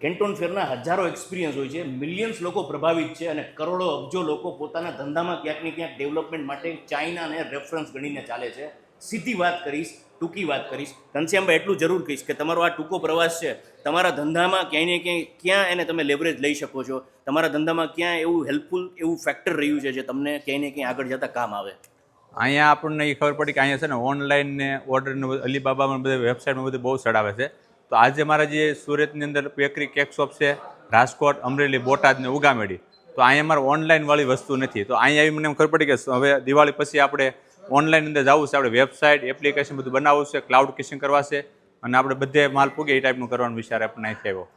કેન્ટોન ફેરના હજારો એક્સપિરિયન્સ હોય છે, મિલિયન્સ લોકો પ્રભાવિત છે અને કરોડો અબજો લોકો પોતાના ધંધામાં ક્યાંક ને ક્યાંક ડેવલપમેન્ટ માટે ચાઇનાને રેફરન્સ ગણીને ચાલે છે. સીધી વાત કરીશ, ટૂંકી વાત કરીશ, ઘનશ્યામભાઈ એટલું જરૂર કહીશ કે તમારો આ ટૂંકો પ્રવાસ છે, તમારા ધંધામાં ક્યાંય ને ક્યાં એને તમે લેવરેજ લઈ શકો છો, તમારા ધંધામાં ક્યાં એવું હેલ્પફુલ એવું ફેક્ટર રહ્યું છે જે તમને ક્યાંય ને ક્યાંય આગળ જતાં કામ આવે. અહીંયા આપણને એ ખબર પડી કે અહીંયા છે ને ઓનલાઈન ને ઓર્ડરને અલીબાબામાં બધે વેબસાઇટમાં બધું બહુ ચડાવે છે. તો આજે મારા જે સુરતની અંદર બેકરી કેક શોપ છે, રાજકોટ, અમરેલી, બોટાદ ને ઉગામેડી, તો અહીંયા મારે ઓનલાઈન વાળી વસ્તુ નથી. તો અહીંયા આવી મને એમ ખબર પડી કે હવે દિવાળી પછી આપણે ઓનલાઈન અંદર જવું છે, આપણે વેબસાઇટ એપ્લિકેશન બધું બનાવવું છે, ક્લાઉડ કિચિંગ કરવા છે અને આપણે બધે માલ પૂગે એ ટાઈપનું કરવાનો વિચાર આપણને અહીંથી આવ્યો.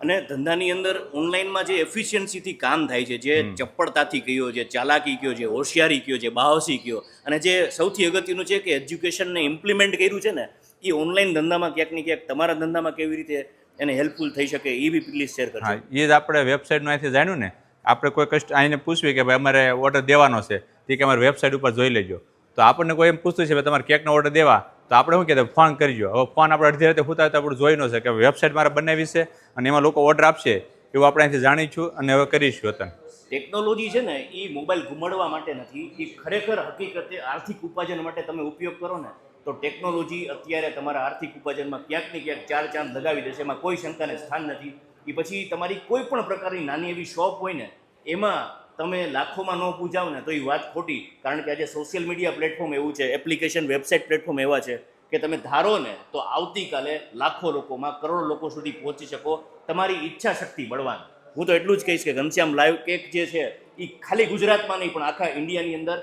અને ધંધાની અંદર ઓનલાઈનમાં જે એફિશિયન્સીથી કામ થાય છે, જે ચપળતાથી કયો, જે ચાલાકી કયો, જે હોશિયારી કયો, જે બાહોશી કયો, અને જે સૌથી અગત્યનું છે કે એજ્યુકેશનને ઇમ્પ્લિમેન્ટ કર્યું છે ને, એ ઓનલાઈન ધંધામાં ક્યાંક ને ક્યાંક તમારા ધંધામાં કેવી રીતે એને હેલ્પફુલ થઈ શકે એ બી પ્લીઝ શેર કરજો. હા, એ જ આપણે વેબસાઇટનું અહીંથી જાણ્યું ને, આપણે કોઈ આઈને પૂછવી કે ભાઈ અમારે ઓર્ડર દેવાનો છે, તે કે અમારે વેબસાઇટ ઉપર જોઈ લેજો. તો આપણને કોઈ એમ પૂછતું છે તમારે કેકનો ઓર્ડર દેવા, તો આપણે શું કહેતા ફોન કરજો. હવે ફોન આપણે અડધી રાતે હોતા આપણે જોઈ ન છે કે વેબસાઇટ મારે બનાવી છે અને એમાં લોકો ઓર્ડર આપશે, એવું આપણે અહીંથી જાણીશું અને હવે કરીશું. હતા ટેકનોલોજી છે ને એ મોબાઈલ ઘુમાડવા માટે નથી, એ ખરેખર હકીકતે આર્થિક ઉપાર્જન માટે તમે ઉપયોગ કરો ને તો ટેકનોલોજી અત્યારે તમારા આર્થિક ઉપાર્જનમાં ક્યાંક ને ક્યાંક ચાર ચાંદ લગાવી દેશે, એમાં કોઈ શંકાને સ્થાન નથી. એ પછી તમારી કોઈ પણ પ્રકારની નાની એવી શોપ હોય ને એમાં તમે લાખોમાં ન પૂજાવ ને તો એ વાત ખોટી. કારણ કે આજે સોશિયલ મીડિયા પ્લેટફોર્મ એવું છે, એપ્લિકેશન વેબસાઇટ પ્લેટફોર્મ એવા છે કે તમે ધારો ને તો આવતીકાલે લાખો લોકોમાં, કરોડો લોકો સુધી પહોંચી શકો, તમારી ઈચ્છા શક્તિ બળવાન. હું તો એટલું જ કહીશ કે ઘનશ્યામ લાઈવ કેક જે છે એ ખાલી ગુજરાતમાં નહીં પણ આખા ઇન્ડિયાની અંદર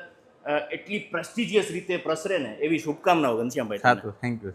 એટલી પ્રેસ્ટિજિયસ રીતે પ્રસરે ને એવી શુભકામનાઓ ઘનશ્યામભાઈ. Thank you.